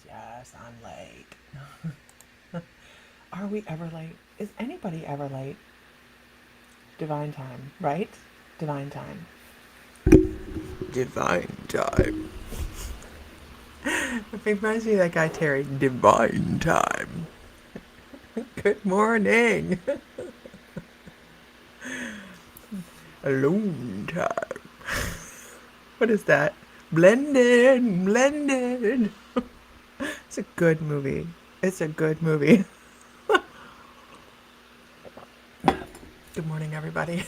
Yes, I'm late. Are we ever late? Is anybody ever late? Divine time, right? Divine time. Divine time. It reminds me of that guy Terry. Divine time. Good morning. Alone time. What is that? Blended, blended. It's a good movie. It's a good movie. Good morning, everybody.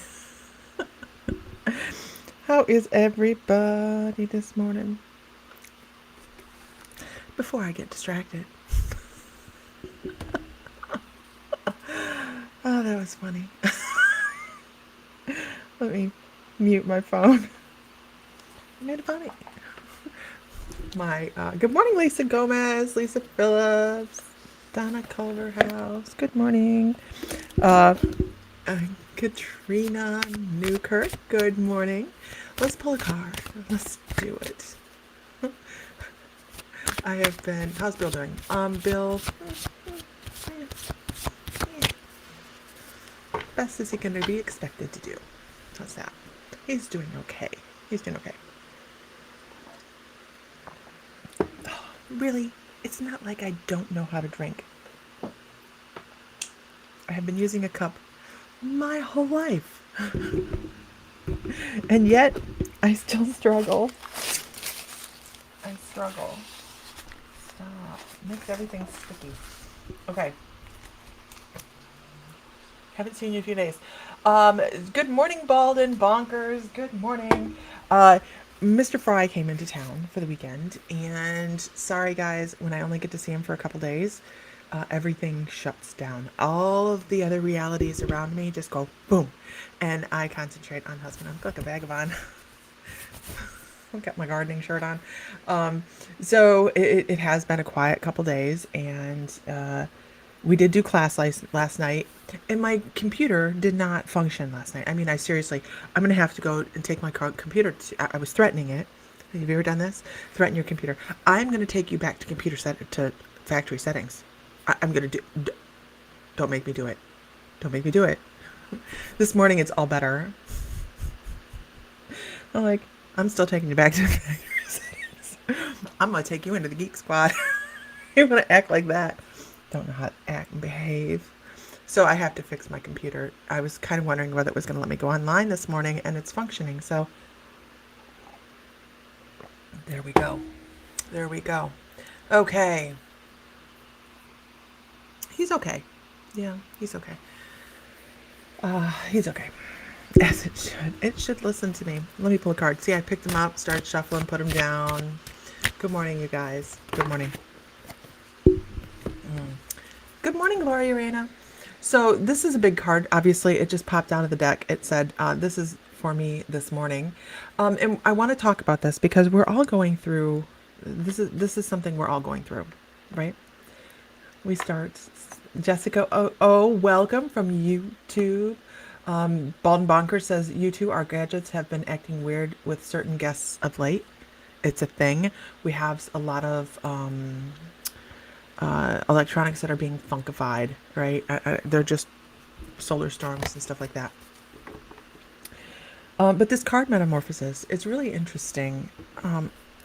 How is everybody this morning? Before I get distracted. Oh, that was funny. Let me mute my phone. I made it funny. Good morning, Lisa Gomez, Lisa Phillips, Donna Culverhouse. Good morning. Uh, Katrina Newkirk. Good morning. Let's pull a card. Let's do it. I have been. How's Bill doing? Bill. Best as he can be expected to do. How's that? He's doing okay. He's doing okay. Oh, really? It's not like I don't know how to drink. I have been using a cup my whole life. And yet, I still struggle. I struggle. Stop. Makes everything sticky. Okay. Haven't seen you in a few days. Good morning, Balden Bonkers. Good morning. Mr. Fry came into town for the weekend, and sorry guys, when I only get to see him for a couple days, everything shuts down. All of the other realities around me just go boom, and I concentrate on husband. I've got a vagabond. I've got my gardening shirt on. So it has been a quiet couple days, and we did do class last night, and my computer did not function last night. I mean, I'm going to have to go and take my computer. I was threatening it. Have you ever done this? Threaten your computer. I'm going to take you back to to factory settings. I'm going to do. Don't make me do it. Don't make me do it. This morning it's all better. I'm still taking you back to factory settings. I'm going to take you into the geek squad. You want to act like that? Don't know how to act and behave. So I have to fix my computer. I was kind of wondering whether it was going to let me go online this morning, and it's functioning. So there we go. There we go. Okay. He's okay. Yeah, he's okay. He's okay. As it should. It should listen to me. Let me pull a card. See, I picked him up, started shuffling, put him down. Good morning, you guys. Good morning. Good morning, Gloria Reina. So this is a big card. Obviously, it just popped out of the deck. It said, this is for me this morning. And I want to talk about this because we're all going through, this is something we're all going through, right? We start, Jessica, welcome from YouTube. Bald Bonker says, you two, our gadgets have been acting weird with certain guests of late. It's a thing. We have a lot of electronics that are being funkified, right? They're just solar storms and stuff like that. But this card metamorphosis, it's really interesting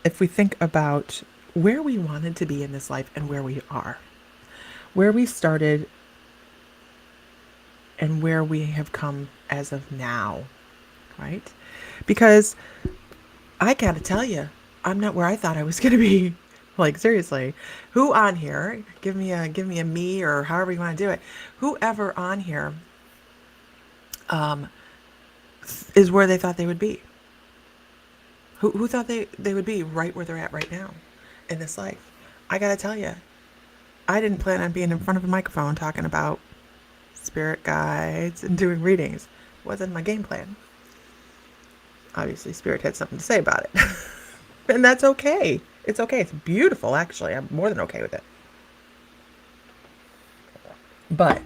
if we think about where we wanted to be in this life and where we are. Where we started and where we have come as of now, right? Because I gotta tell you, I'm not where I thought I was gonna be. Like, seriously, who on here, give me a me, or however you want to do it, whoever on here is where they thought they would be. Who thought they would be right where they're at right now in this life? I gotta tell you, I didn't plan on being in front of a microphone talking about spirit guides and doing readings. Wasn't my game plan. Obviously, spirit had something to say about it. And that's okay. It's okay. It's beautiful, actually. I'm more than okay with it. But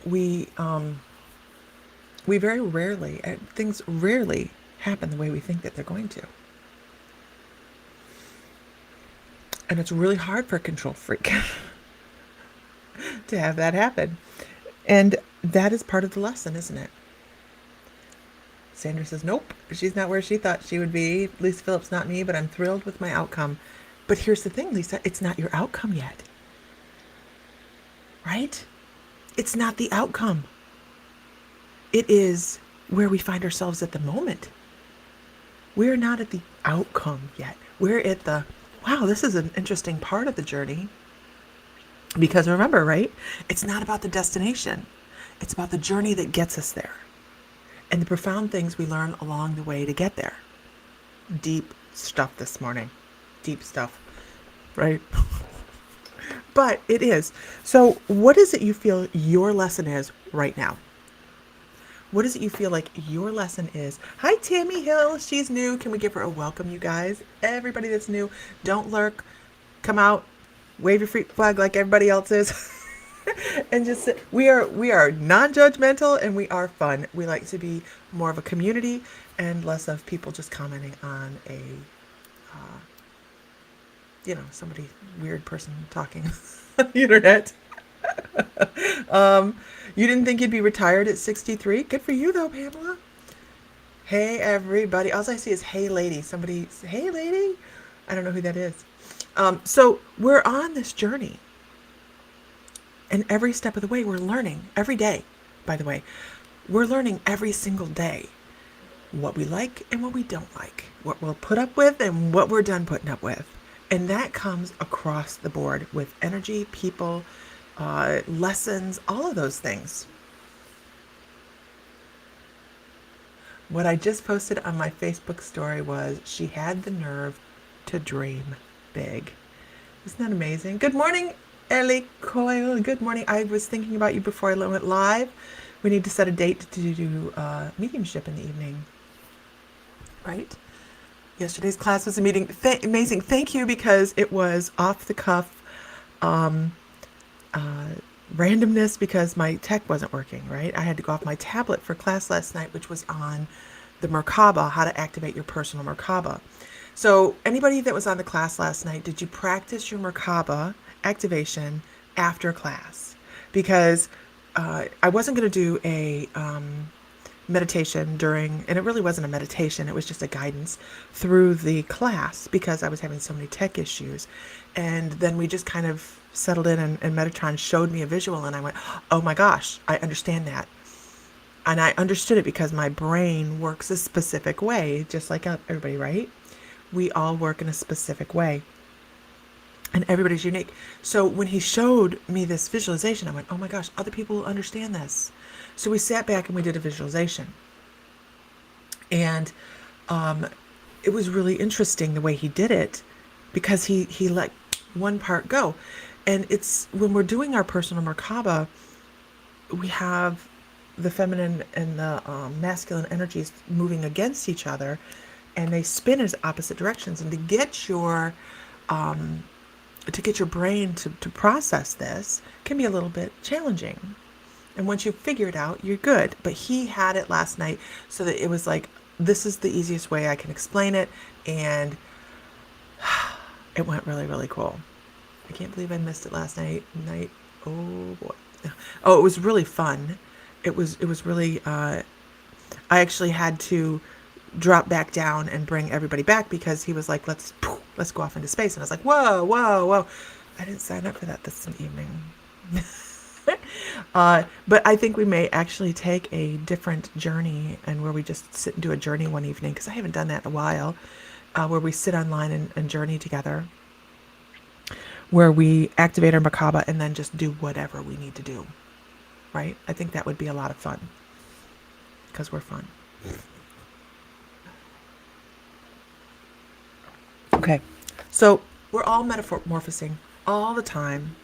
we very rarely, things rarely happen the way we think that they're going to. And it's really hard for a control freak to have that happen. And that is part of the lesson, isn't it? Sandra says, nope, she's not where she thought she would be. Lisa Phillips, not me, but I'm thrilled with my outcome. But here's the thing, Lisa, it's not your outcome yet, right? It's not the outcome. It is where we find ourselves at the moment. We're not at the outcome yet. We're at the, wow, this is an interesting part of the journey. Because remember, right? It's not about the destination. It's about the journey that gets us there and the profound things we learn along the way to get there. Deep stuff this morning. Deep stuff, right? But it is. So, what is it you feel your lesson is right now? What is it you feel like your lesson is? Hi, Tammy Hill. She's new. Can we give her a welcome, you guys? Everybody that's new, don't lurk. Come out, wave your freak flag like everybody else is. And just sit. We are non-judgmental and we are fun. We like to be more of a community and less of people just commenting on a somebody weird person talking on the internet. You didn't think you'd be retired at 63? Good for you though, Pamela. Hey everybody. All I see is hey lady. Somebody, hey lady. I don't know who that is. So we're on this journey. And every step of the way, we're learning every day, by the way. We're learning every single day what we like and what we don't like, what we'll put up with and what we're done putting up with. And that comes across the board with energy, people, lessons, all of those things. What I just posted on my Facebook story was she had the nerve to dream big. Isn't that amazing? Good morning, Ellie Coyle. Good morning. I was thinking about you before I went live. We need to set a date to do mediumship in the evening. Right? Yesterday's class was amazing. Thank you, because it was off the cuff randomness because my tech wasn't working, right? I had to go off my tablet for class last night, which was on the Merkaba, how to activate your personal Merkaba. So anybody that was on the class last night, did you practice your Merkaba activation after class? Because I wasn't going to do a meditation during, and it really wasn't a meditation, it was just a guidance through the class because I was having so many tech issues. And then we just kind of settled in, and Metatron showed me a visual, and I went, oh my gosh, I understand that. And I understood it because my brain works a specific way, just like everybody, right? We all work in a specific way. And everybody's unique. So when he showed me this visualization, I went, oh my gosh, other people will understand this. So we sat back and we did a visualization. And it was really interesting the way he did it because he let one part go. And it's when we're doing our personal Merkaba, we have the feminine and the masculine energies moving against each other, and they spin as opposite directions. And to get your brain to process this can be a little bit challenging. And once you figure it out, you're good. But he had it last night so that it was like, this is the easiest way I can explain it. And it went really, really cool. I can't believe I missed it last night. Oh boy. Oh, it was really fun. It was really, I actually had to drop back down and bring everybody back because he was like, let's go off into space. And I was like, whoa. I didn't sign up for that this evening. But I think we may actually take a different journey, and where we just sit and do a journey one evening, because I haven't done that in a while, where we sit online and journey together, where we activate our Merkaba and then just do whatever we need to do, right? I think that would be a lot of fun, because we're fun. Okay, so we're all metamorphosing all the time.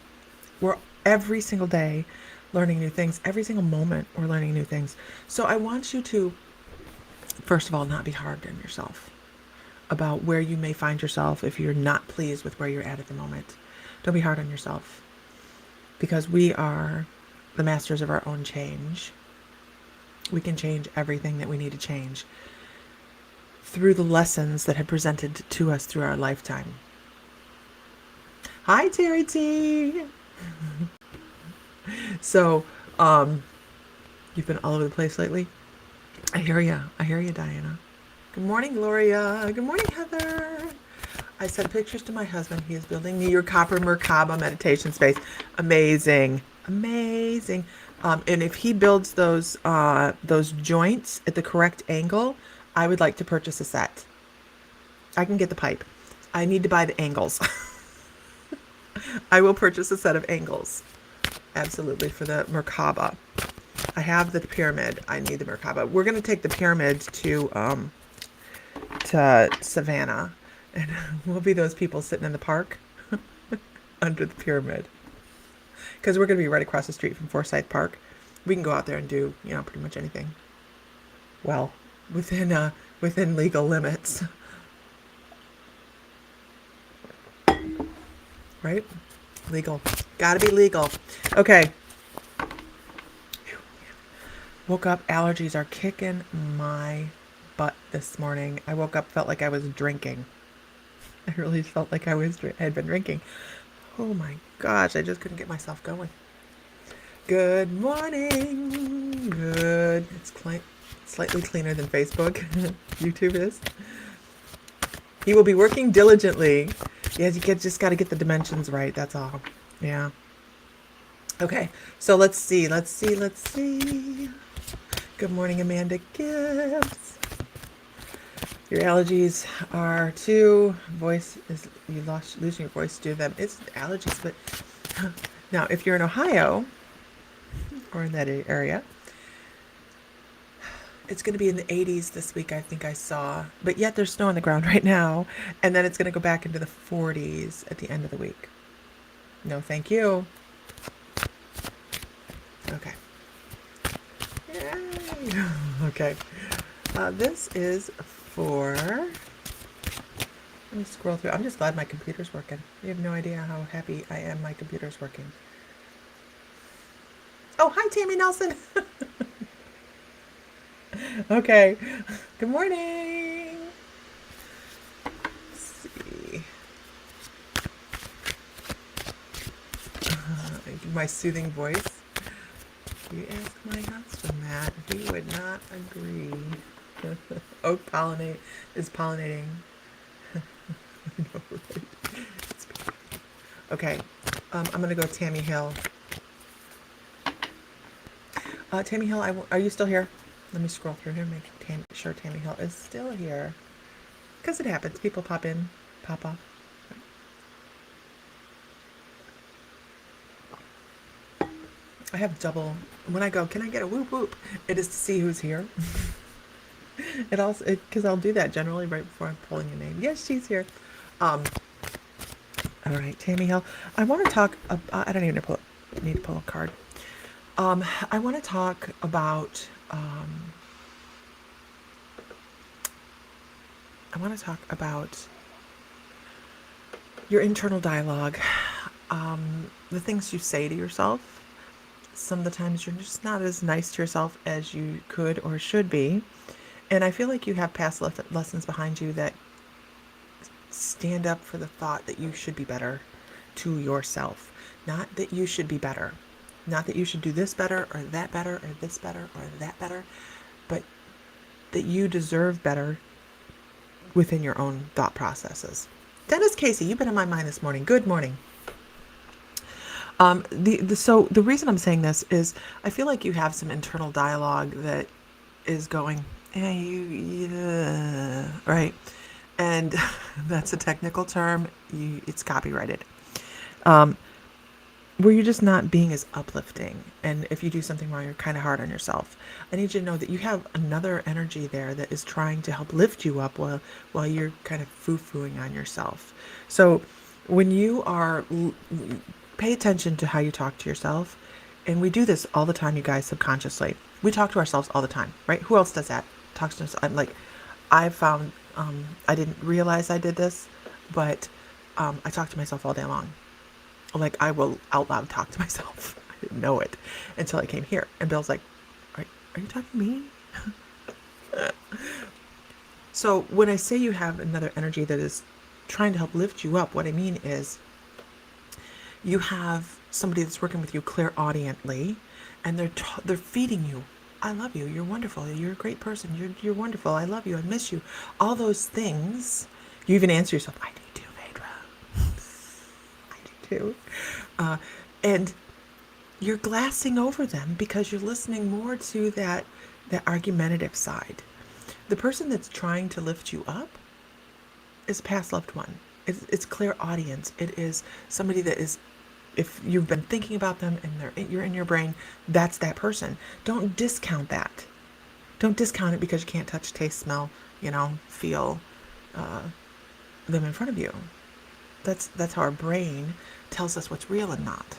We're every single day learning new things. Every single moment we're learning new things. So I want you to, first of all, not be hard on yourself about where you may find yourself if you're not pleased with where you're at the moment. Don't be hard on yourself, because we are the masters of our own change. We can change everything that we need to change through the lessons that have presented to us through our lifetime. Hi, Terry T. So, um, you've been all over the place lately. I hear ya. I hear you, Diana. Good morning, Gloria. Good morning, Heather. I sent pictures to my husband. He is building me your copper Merkaba meditation space. Amazing, amazing. And if he builds those joints at the correct angle, I would like to purchase a set. I can get the pipe. I need to buy the angles. I will purchase a set of angles. Absolutely, for the Merkaba. I have the pyramid. I need the Merkaba. We're going to take the pyramid to Savannah, and we'll be those people sitting in the park under the pyramid. Because we're going to be right across the street from Forsyth Park. We can go out there and do, pretty much anything. Well, within legal limits, right? Legal. Gotta be legal. Okay. Woke up, allergies are kicking my butt this morning. I woke up, felt like I was drinking. I really felt like had been drinking. Oh my gosh, I just couldn't get myself going. Good morning. Good. It's slightly cleaner than Facebook. YouTube is. He will be working diligently. Yes, just got to get the dimensions right. That's all. Yeah. Okay. So let's see. Good morning, Amanda Gibbs. Your allergies are too. Losing your voice due to them. It's allergies, but now if you're in Ohio or in that area, it's going to be in the 80s this week, I think I saw. But yet there's snow on the ground right now, and then it's going to go back into the 40s at the end of the week. No, thank you. Okay. Yay. Okay. This is for. Let me scroll through. I'm just glad my computer's working. You have no idea how happy I am my computer's working. Oh, hi, Tammy Nelson. Okay. Good morning. Let's see. My soothing voice. You ask my husband that, he would not agree. Oak is pollinating. I know, right? Okay, I'm gonna go Tammy Hill. Tammy Hill, are you still here? Let me scroll through here and make sure Tammy Hill is still here. Because it happens. People pop in, pop off. I have double. When I go, can I get a whoop whoop? It is to see who's here. It also, because I'll do that generally right before I'm pulling your name. Yes, she's here. All right, Tammy Hill. I want to talk. I don't even need to pull a card. I want to talk about. Your internal dialogue, the things you say to yourself. Some of the times you're just not as nice to yourself as you could or should be. And I feel like you have past lessons behind you that stand up for the thought that you should be better to yourself. Not that you should be better. Not that you should do this better or that better or this better or that better. But that you deserve better within your own thought processes. Dennis Casey, you've been in my mind this morning. Good morning. So the reason I'm saying this is I feel like you have some internal dialogue that is going, right? And that's a technical term. It's copyrighted. Where you're just not being as uplifting. And if you do something wrong, you're kind of hard on yourself. I need you to know that you have another energy there that is trying to help lift you up while you're kind of foo-fooing on yourself. So when you are, pay attention to how you talk to yourself. And we do this all the time, you guys, subconsciously. We talk to ourselves all the time, right? Who else does that? Talks to us. I found, I didn't realize I did this, but I talk to myself all day long. Like, I will out loud talk to myself. I didn't know it until I came here. And Bill's like, are you talking to me? So when I say you have another energy that is trying to help lift you up, what I mean is You have somebody that's working with you clairaudiently, and they're feeding you. I love you. You're wonderful. You're a great person. You're wonderful. I love you. I miss you. All those things. You even answer yourself, I do too, Phaedra. I do too. Uh, and you're glassing over them because you're listening more to that argumentative side. The person that's trying to lift you up is a past loved one. It's clear audience. It is somebody that is, if you've been thinking about them and you're in your brain, that's that person. Don't discount that. Don't discount it because you can't touch, taste, smell, feel them in front of you. That's how our brain tells us what's real and not.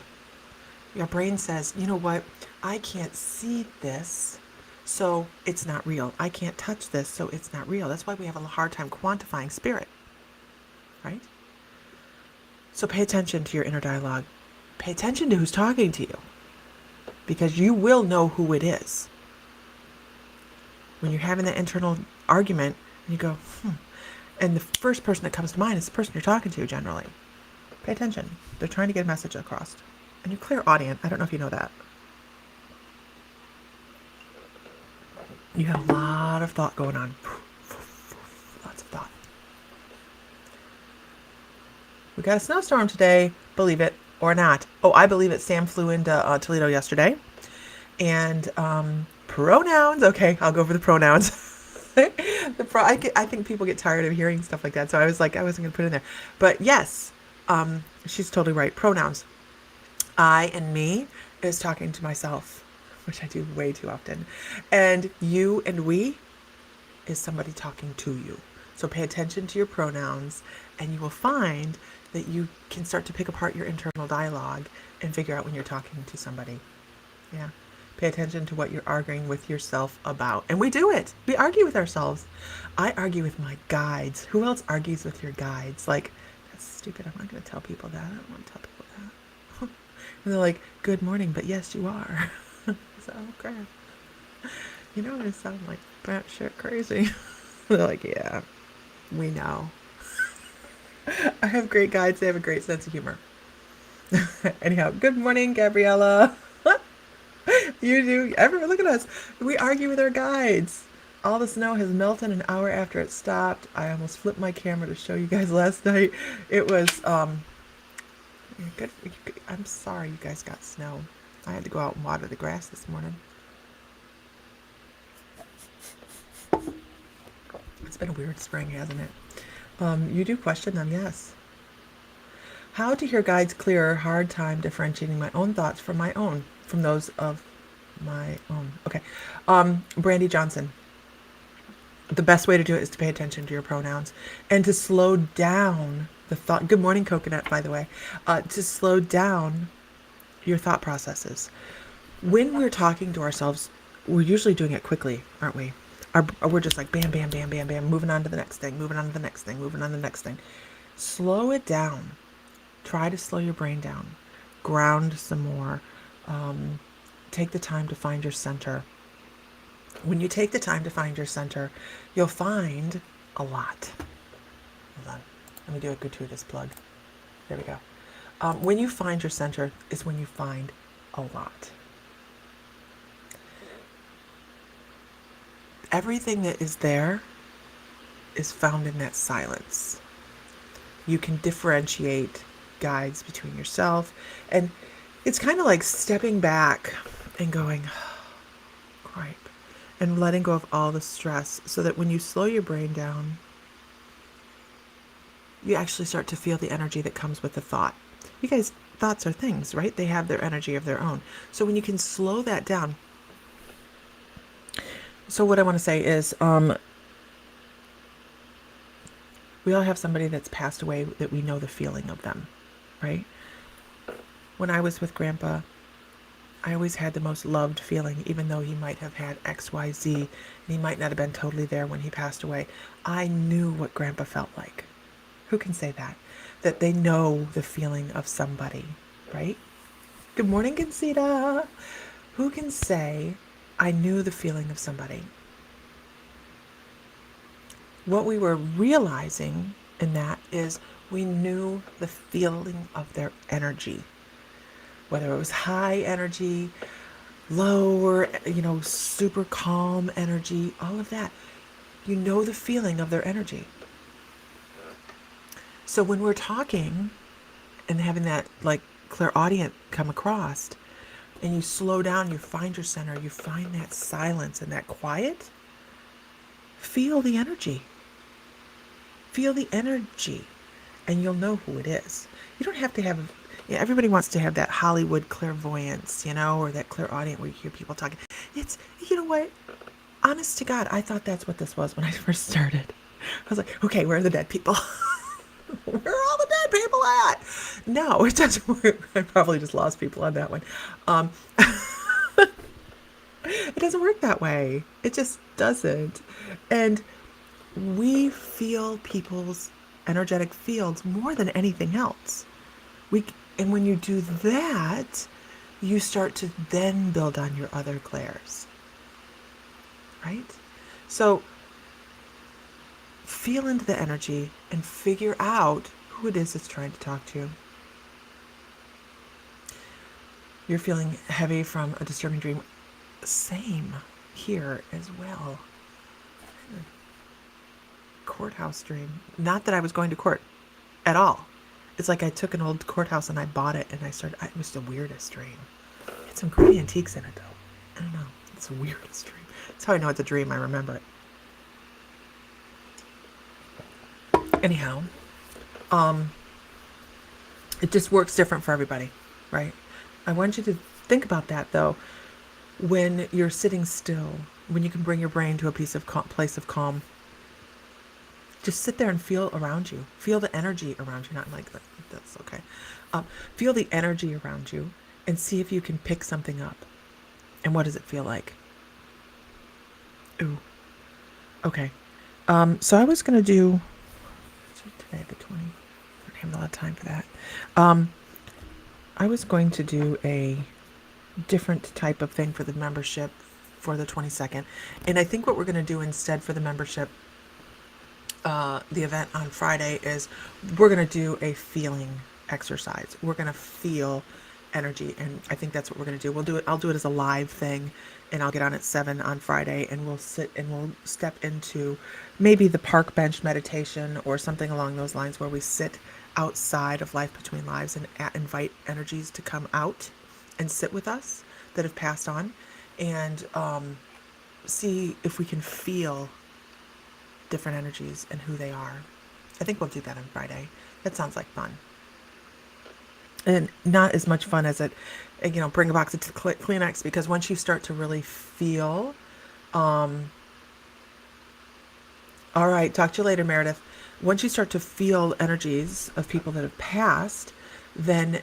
Your brain says, you know what, I can't see this, so it's not real. I can't touch this, so it's not real. That's why we have a hard time quantifying spirit, right? So pay attention to your inner dialogue. Pay attention to who's talking to you, because you will know who it is. When you're having that internal argument, you go, and the first person that comes to mind is the person you're talking to generally. Pay attention. They're trying to get a message across. And you're clairaudient. I don't know if you know that. You have a lot of thought going on. Lots of thought. We got a snowstorm today. Believe it or not. Oh, I believe it. Sam flew into Toledo yesterday. And pronouns. Okay, I'll go for the pronouns. I think people get tired of hearing stuff like that. So I was like, I wasn't going to put it in there. But yes, she's totally right. Pronouns. I and me is talking to myself, which I do way too often. And you and we is somebody talking to you. So pay attention to your pronouns, and you will find that you can start to pick apart your internal dialogue and figure out when you're talking to somebody. Yeah. Pay attention to what you're arguing with yourself about. And we do it. We argue with ourselves. I argue with my guides. Who else argues with your guides? Like, that's stupid. I'm not going to tell people that. I don't want to tell people that. And they're like, good morning, but yes, you are. So, crap. You know what I sound like? Batshit crazy. They're like, yeah, we know. I have great guides. They have a great sense of humor. Anyhow, good morning, Gabriella. You do. Everyone, look at us. We argue with our guides. All the snow has melted an hour after it stopped. I almost flipped my camera to show you guys last night. It was, good. I'm sorry you guys got snow. I had to go out and water the grass this morning. It's been a weird spring, hasn't it? You do question them, yes. How to hear guides clearer, hard time differentiating my own thoughts from those of my own. Okay. Brandy Johnson. The best way to do it is to pay attention to your pronouns and to slow down the thought. Good morning, Coconut, by the way. To slow down your thought processes. When we're talking to ourselves, we're usually doing it quickly, aren't we? We're just like bam, bam, bam, bam, bam, moving on to the next thing, moving on to the next thing, moving on to the next thing. Slow it down. Try to slow your brain down. Ground some more. Take the time to find your center. When you take the time to find your center, you'll find a lot. Hold on. Let me do a gratuitous plug. There we go. When you find your center is when you find a lot. Everything that is there is found in that silence. You can differentiate guides between yourself, and it's kind of like stepping back and going, gripe, and letting go of all the stress, so that when you slow your brain down, you actually start to feel the energy that comes with the thought. You guys, thoughts are things, right? They have their energy of their own. So when you can slow that down. So what I want to say is, we all have somebody that's passed away that we know the feeling of them, right? When I was with Grandpa, I always had the most loved feeling, even though he might have had X, Y, Z, and he might not have been totally there when he passed away. I knew what Grandpa felt like. Who can say that? That they know the feeling of somebody, right? Good morning, Concita. Who can say, I knew the feeling of somebody? What we were realizing in that is we knew the feeling of their energy. whether it was high energy, lower, super calm energy, all of that. You know the feeling of their energy. So when we're talking and having that like clairaudient come across, and you slow down, you find your center, you find that silence and that quiet, feel the energy. Feel the energy, and you'll know who it is. You don't have to have, everybody wants to have that Hollywood clairvoyance, or that clairaudient where you hear people talking. It's, you know what? Honest to God, I thought that's what this was when I first started. I was like, okay, where are the dead people? Where are all the dead people at? No, it doesn't work. I probably just lost people on that one. Um, it doesn't work that way. It just doesn't. And we feel people's energetic fields more than anything else. And when you do that, you start to then build on your other clairs, right? So feel into the energy and figure out who it is that's trying to talk to you. You're feeling heavy from a disturbing dream. Same here as well. Courthouse dream. Not that I was going to court at all. It's like I took an old courthouse and I bought it and it was the weirdest dream. It had some great antiques in it though. I don't know. It's the weirdest dream. That's how I know it's a dream. I remember it. Anyhow, it just works different for everybody, right? I want you to think about that though. When you're sitting still, when you can bring your brain to a place of calm, just sit there and feel around you. Feel the energy around you. Not like that. That's okay. Feel the energy around you and see if you can pick something up. And what does it feel like? Ooh. Okay. So I was going to do today the 20. I don't have a lot of time for that. I was going to do a different type of thing for the membership for the 22nd. And I think what we're going to do instead for the membership, the event on Friday, is we're going to do a feeling exercise. We're going to feel energy, and I think that's what we're going to do. I'll do it as a live thing, and I'll get on at 7 on Friday, and we'll sit and we'll step into maybe the park bench meditation or something along those lines, where we sit outside of life between lives and invite energies to come out and sit with us that have passed on, and see if we can feel different energies and who they are. I think we'll do that on Friday. That sounds like fun. And not as much fun as it, bring a box of Kleenex, because once you start to really feel, all right, talk to you later, Meredith. Once you start to feel energies of people that have passed, then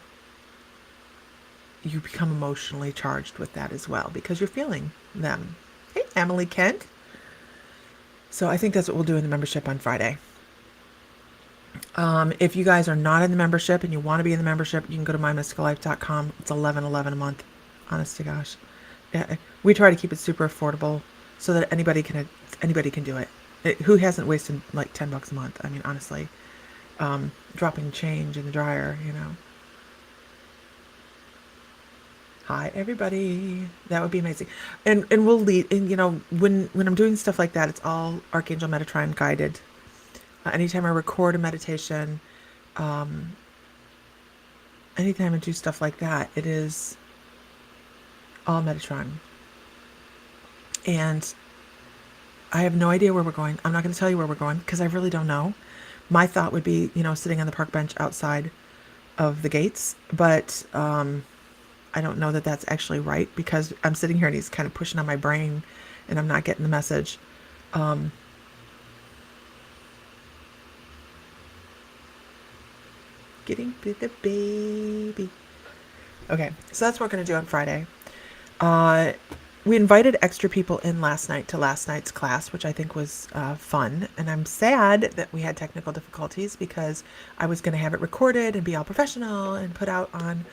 you become emotionally charged with that as well, because you're feeling them. Hey, Emily Kent. So I think that's what we'll do in the membership on Friday. If you guys are not in the membership and you want to be in the membership, you can go to mymysticallife.com. It's $11.11 a month. Honest to gosh. Yeah, we try to keep it super affordable so that anybody can do it. Who hasn't wasted like $10 a month? I mean, honestly, dropping change in the dryer, Hi, everybody. That would be amazing. And we'll lead, and when I'm doing stuff like that, it's all Archangel Metatron guided. Anytime I record a meditation, anytime I do stuff like that, it is all Metatron. And I have no idea where we're going. I'm not going to tell you where we're going because I really don't know. My thought would be, sitting on the park bench outside of the gates, but I don't know that that's actually right, because I'm sitting here and he's kind of pushing on my brain and I'm not getting the message. Getting to the baby. Okay, so that's what we're going to do on Friday. We invited extra people in last night to last night's class, which I think was fun. And I'm sad that we had technical difficulties, because I was going to have it recorded and be all professional and put out on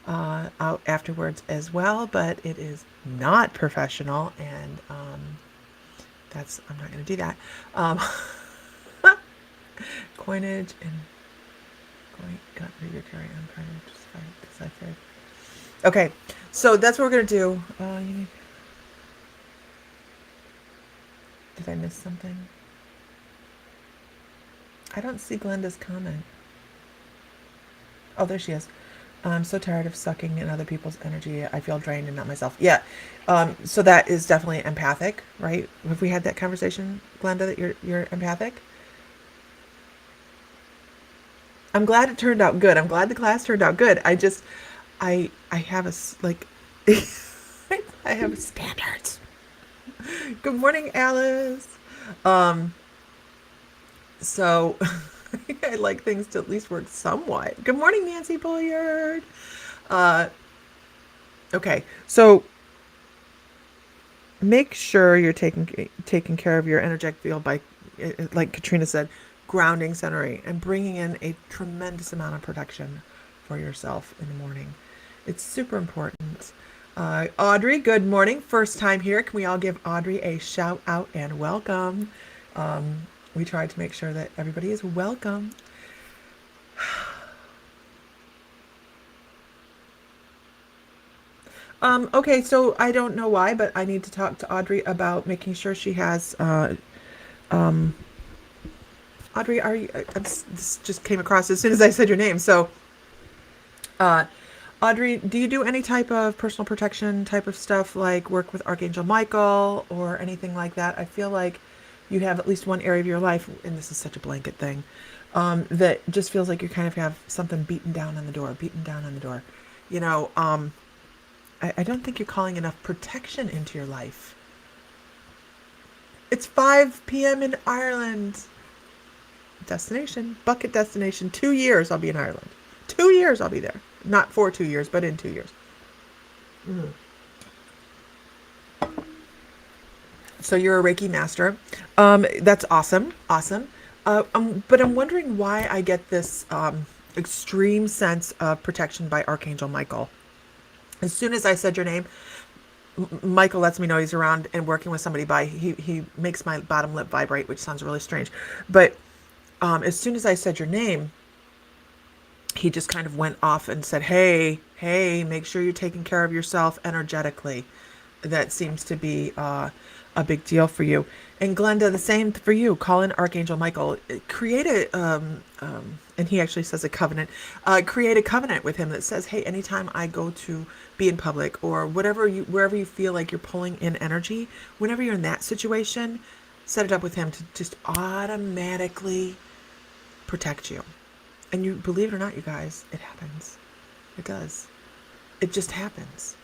out afterwards as well. But it is not professional, and I'm not going to do that. Coinage and got reader carry on card, which is fine because I said Okay, so that's what we're gonna do. Did I miss something? I don't see Glenda's comment. Oh, there she is. I'm so tired of sucking in other people's energy. I feel drained and not myself. Yeah. So that is definitely empathic, right? Have we had that conversation, Glenda, that you're empathic? I'm glad it turned out good. I'm glad the class turned out good. I have like, I have standards. Good morning, Alice. Um, so I like things to at least work somewhat. Good morning, Nancy Bulliard. Uh, okay, so make sure you're taking care of your energetic field by, like Katrina said, grounding, centering, and bringing in a tremendous amount of protection for yourself in the morning. It's super important. Audrey, good morning. First time here. Can we all give Audrey a shout out and welcome? We tried to make sure that everybody is welcome. Okay, so I don't know why, but I need to talk to Audrey about making sure she has. Audrey, are you? This just came across as soon as I said your name. So, uh, Audrey, do you do any type of personal protection type of stuff, like work with Archangel Michael or anything like that? I feel like you have at least one area of your life, and this is such a blanket thing, that just feels like you kind of have something beaten down on the door, beaten down on the door. You know, I don't think you're calling enough protection into your life. It's 5 p.m. in Ireland. Destination, bucket destination. 2 years I'll be in Ireland. 2 years I'll be there. Not for 2 years, but in 2 years. Mm. So you're a Reiki master. That's awesome. Awesome. But I'm wondering why I get this extreme sense of protection by Archangel Michael. As soon as I said your name, Michael lets me know he's around and working with somebody by he makes my bottom lip vibrate, which sounds really strange. But as soon as I said your name, he just kind of went off and said, hey, make sure you're taking care of yourself energetically. That seems to be a big deal for you. And Glenda, the same for you. Call in Archangel Michael. Create and he actually says a covenant. Create a covenant with him that says, hey, anytime I go to be in public or wherever you feel like you're pulling in energy, whenever you're in that situation, set it up with him to just automatically protect you. And you believe it or not, you guys, it happens. It does. It just happens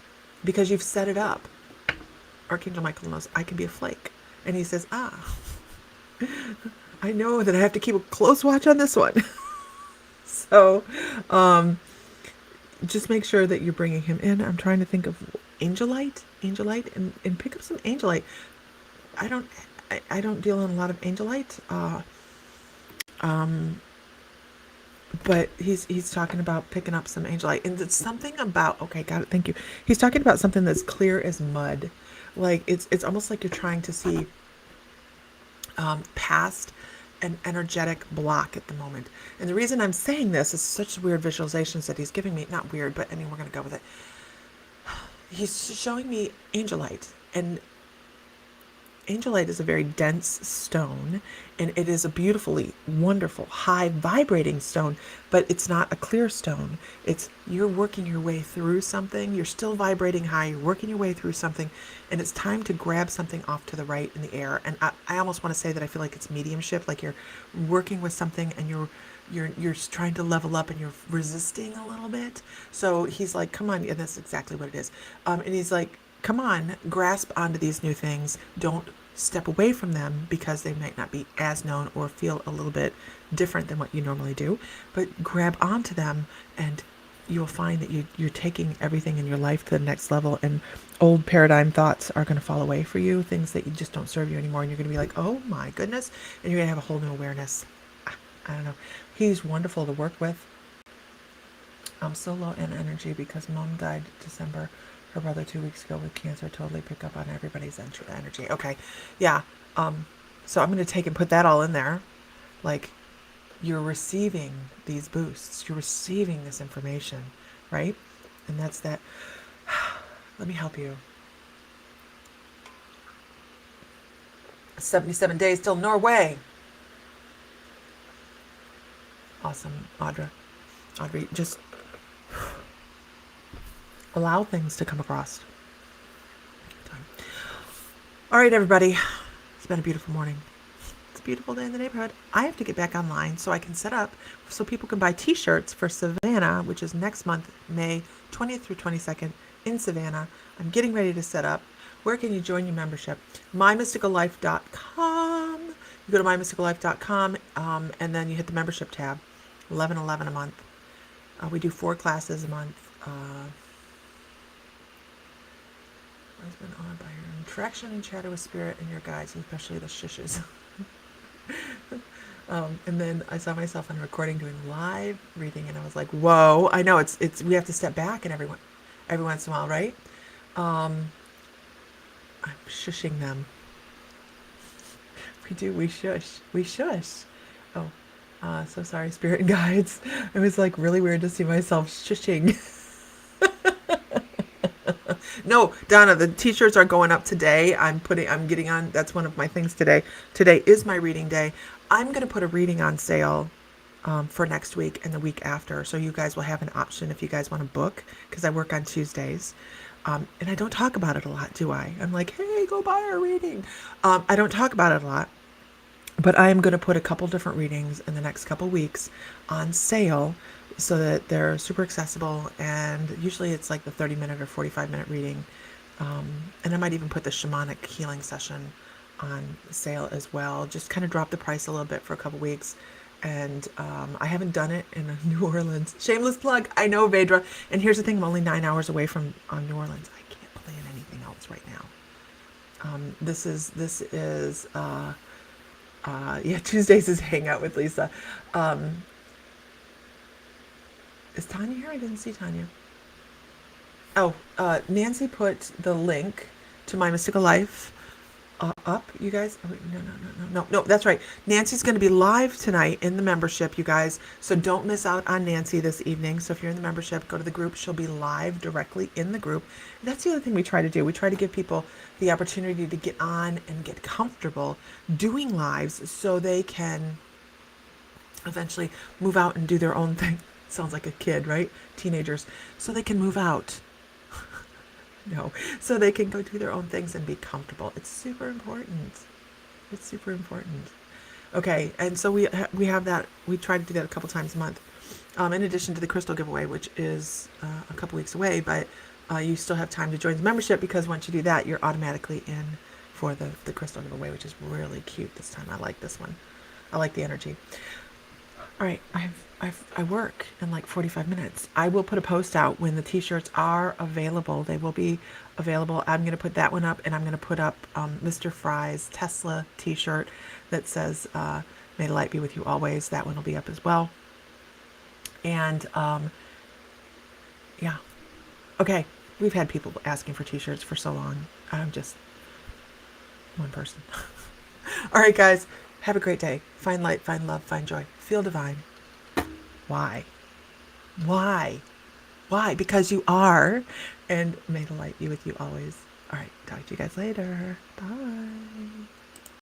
because you've set it up. Archangel Michael knows I can be a flake. And he says, I know that I have to keep a close watch on this one. So just make sure that you're bringing him in. I'm trying to think of angelite, and pick up some angelite. I don't, I don't deal in a lot of angelite. But he's talking about picking up some angelite, and it's something about, okay, got it, thank you. He's talking about something that's clear as mud, like it's almost like you're trying to see past an energetic block at the moment. And the reason I'm saying this is such weird visualizations that he's giving me. Not weird, but I mean, we're going to go with it. He's showing me angelite, and angelite is a very dense stone, and it is a beautifully wonderful high vibrating stone, but it's not a clear stone. It's you're working your way through something, you're still vibrating high, you're working your way through something, and it's time to grab something off to the right in the air. And I almost want to say that I feel like it's mediumship, like you're working with something and you're trying to level up and you're resisting a little bit. So he's like, come on, and that's exactly what it is. And he's like, come on, grasp onto these new things. Don't step away from them because they might not be as known or feel a little bit different than what you normally do. But grab onto them, and you'll find that you're taking everything in your life to the next level, and old paradigm thoughts are going to fall away for you, things that you just don't serve you anymore, and you're going to be like, oh my goodness, and you're going to have a whole new awareness. I don't know. He's wonderful to work with. I'm so low in energy because mom died December. Her brother 2 weeks ago with cancer. Totally pick up on everybody's energy. Okay. Yeah. So I'm going to take and put that all in there. Like, you're receiving these boosts. You're receiving this information, right? And that's that. Let me help you. 77 days till Norway. Awesome, Audrey, just allow things to come across. All right, everybody. It's been a beautiful morning. It's a beautiful day in the neighborhood. I have to get back online so I can set up so people can buy t-shirts for Savannah, which is next month, May 20th through 22nd in Savannah. I'm getting ready to set up. Where can you join your membership? mymysticallife.com. You go to mymysticallife.com, and then you hit the membership tab. $11.11 a month. We do 4 classes a month. Husband awed by your interaction and chatter with spirit and your guides, especially the shishes. And then I saw myself on a recording doing live reading, and I was like, "Whoa!" I know it's we have to step back, and every once in a while, right? I'm shushing them. We shush. Oh, so sorry, spirit and guides. It was like really weird to see myself shushing. No, Donna, the t-shirts are going up today. I'm getting on. That's one of my things today. Today is my reading day. I'm going to put a reading on sale for next week and the week after. So you guys will have an option if you guys want to book, because I work on Tuesdays. And I don't talk about it a lot, do I? I'm like, hey, go buy our reading. I don't talk about it a lot. But I am going to put a couple different readings in the next couple weeks on sale so that they're super accessible. And usually it's like the 30-minute or 45-minute reading. And I might even put the shamanic healing session on sale as well. Just kind of drop the price a little bit for a couple weeks. And I haven't done it in New Orleans. Shameless plug. I know, Vedra. And here's the thing. I'm only 9 hours away from New Orleans. I can't plan anything else right now. This is yeah, Tuesdays is hang out with Lisa. Is Tanya here? I didn't see Tanya. Oh, Nancy put the link to My Mystical Life up, you guys. Oh, wait, no, that's right. Nancy's going to be live tonight in the membership, you guys. So don't miss out on Nancy this evening. So if you're in the membership, go to the group. She'll be live directly in the group. That's the other thing we try to do. We try to give people the opportunity to get on and get comfortable doing lives so they can eventually move out and do their own thing. Sounds like a kid, right? Teenagers. So they can move out. No, so they can go do their own things and be comfortable. It's super important. It's super important. Okay, and so we have that. We try to do that a couple times a month, in addition to the crystal giveaway, which is a couple weeks away. But you still have time to join the membership, because once you do that, you're automatically in for the crystal giveaway, which is really cute this time. I like this one. I like the energy. All right, I work in like 45 minutes. I will put a post out when the t-shirts are available. They will be available. I'm going to put that one up, and I'm going to put up Mr. Fry's Tesla t-shirt that says, may the light be with you always. That one will be up as well. And yeah. Okay, we've had people asking for t-shirts for so long. I'm just one person. All right, guys. Have a great day. Find light, find love, find joy. Feel divine. Why? Why? Why? Because you are. And may the light be with you always. All right. Talk to you guys later. Bye.